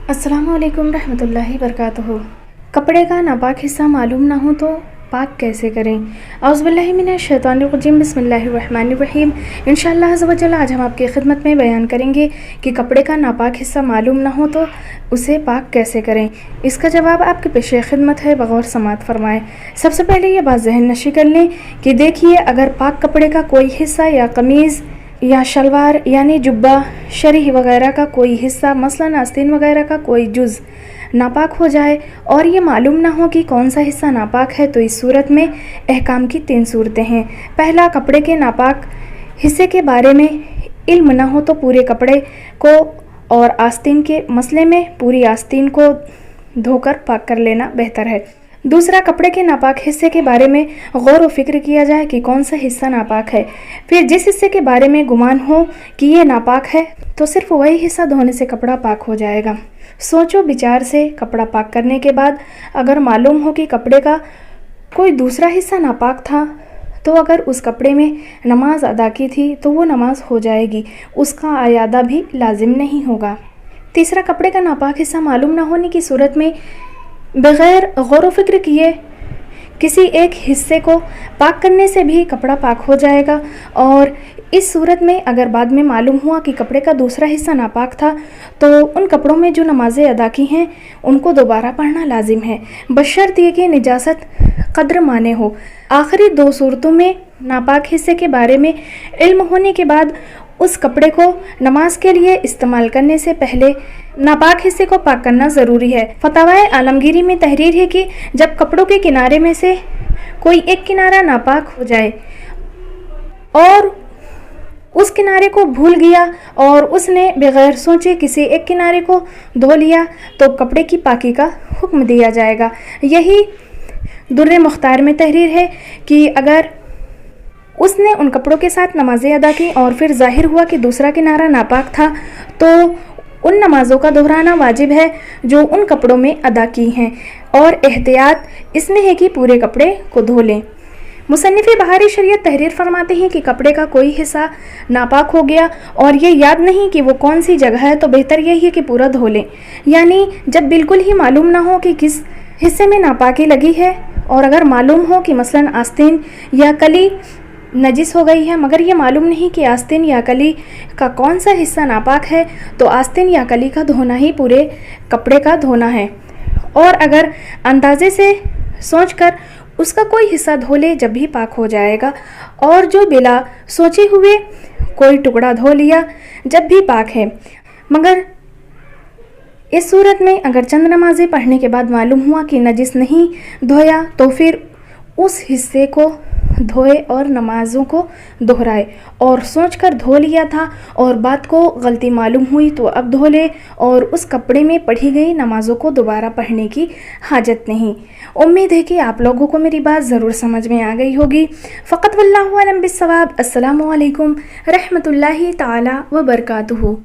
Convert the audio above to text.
अस्सलामुअलैकुम रहमतुल्लाहि वबरकातुहू। कपड़े का नापाक हिस्सा मालूम ना हो तो पाक कैसे करें। औज़ुबिल्लाहि मिनश्शैतानिर्रजीम, बिस्मिल्लाहिर्रहमानिर्रहीम। इंशाअल्लाह अज़्ज़ व जल्ल आज हम आपकी खिदमत में बयान करेंगे कि कपड़े का नापाक हिस्सा मालूम ना हो तो उसे पाक कैसे करें। इसका जवाब आपके पेशे खिदमत है, बगौर समात फरमाएँ। सबसे पहले ये बात ज़हन नशी कर लें कि देखिए, अगर पाक कपड़े का कोई हिस्सा या कमीज़ या शलवार यानी जुब्बा शरीह वगैरह का कोई हिस्सा, मसलन आस्तीन वगैरह का कोई जुज़ नापाक हो जाए और ये मालूम ना हो कि कौन सा हिस्सा नापाक है, तो इस सूरत में अहकाम की 3 सूरतें हैं। पहला, कपड़े के नापाक हिस्से के बारे में इल्म ना हो तो पूरे कपड़े को और आस्तीन के मसले में पूरी आस्तीन को धोकर पाक कर लेना बेहतर है। दूसरा, कपड़े के नापाक हिस्से के बारे में गौर व फिक्र किया जाए कि कौन सा हिस्सा नापाक है। फिर जिस हिस्से के बारे में गुमान हो कि ये नापाक है तो सिर्फ वही हिस्सा धोने से कपड़ा पाक हो जाएगा। सोचो विचार से कपड़ा पाक करने के बाद अगर मालूम हो कि कपड़े का कोई दूसरा हिस्सा नापाक था, तो अगर उस कपड़े में नमाज अदा की थी तो वो नमाज हो जाएगी, उसका आयादा भी लाजिम नहीं होगा। तीसरा, कपड़े का नापाक हिस्सा मालूम ना होने की सूरत में बग़ैर गौर व फिक्र किए किसी एक हिस्से को पाक करने से भी कपड़ा पाक हो जाएगा। और इस सूरत में अगर बाद में मालूम हुआ कि कपड़े का दूसरा हिस्सा नापाक था, तो उन कपड़ों में जो नमाज़ें अदा की हैं उनको दोबारा पढ़ना लाजिम है, बशर्ते कि निजासत कद्र माने हो। आखिरी 2 सूरतों में नापाक हिस्से के बारे में इल्म होने के बाद उस कपड़े को नमाज के लिए इस्तेमाल करने से पहले नापाक हिस्से को पाक करना ज़रूरी है। फतवाए आलमगीरी में तहरीर है कि जब कपड़ों के किनारे में से कोई एक किनारा नापाक हो जाए और उस किनारे को भूल गया और उसने बगैर सोचे किसी एक किनारे को धो लिया तो कपड़े की पाकी का हुक्म दिया जाएगा। यही दुर्रे मुख्तार में तहरीर है कि अगर उसने उन कपड़ों के साथ नमाज़ें अदा की और फिर ज़ाहिर हुआ कि दूसरा किनारा नापाक था, तो उन नमाज़ों का दोहराना वाजिब है जो उन कपड़ों में अदा की हैं, और एहतियात इसमें है कि पूरे कपड़े को धो लें। मुसन्निफ़ बहारी शरीयत तहरीर फरमाते हैं कि कपड़े का कोई हिस्सा नापाक हो गया और ये याद नहीं कि वो कौन सी जगह है, तो बेहतर यही है कि पूरा धो लें। यानी जब बिल्कुल ही मालूम ना हो कि किस हिस्से में नापाकी लगी है, और अगर मालूम हो कि मसलन आस्तीन या कली नजिस हो गई है मगर ये मालूम नहीं कि आस्तीन या कली का कौन सा हिस्सा नापाक है, तो आस्तीन या कली का धोना ही पूरे कपड़े का धोना है। और अगर अंदाजे से सोचकर उसका कोई हिस्सा धो ले जब भी पाक हो जाएगा, और जो बिला सोचे हुए कोई टुकड़ा धो लिया जब भी पाक है। मगर इस सूरत में अगर चंद नमाजें पढ़ने के बाद मालूम हुआ कि नजिस नहीं धोया, तो फिर उस हिस्से को धोए और नमाजों को दोहराए। और सोचकर धो लिया था और बात को गलती मालूम हुई तो अब धो ले, और उस कपड़े में पढ़ी गई नमाजों को दोबारा पढ़ने की हाजत नहीं। उम्मीद है कि आप लोगों को मेरी बात ज़रूर समझ में आ गई होगी। फ़क़त वल्लाहु अलम बिस्सवाब। अस्सलामु अलैकुम रहमतुल्लाहि ताला व बरकातुहू।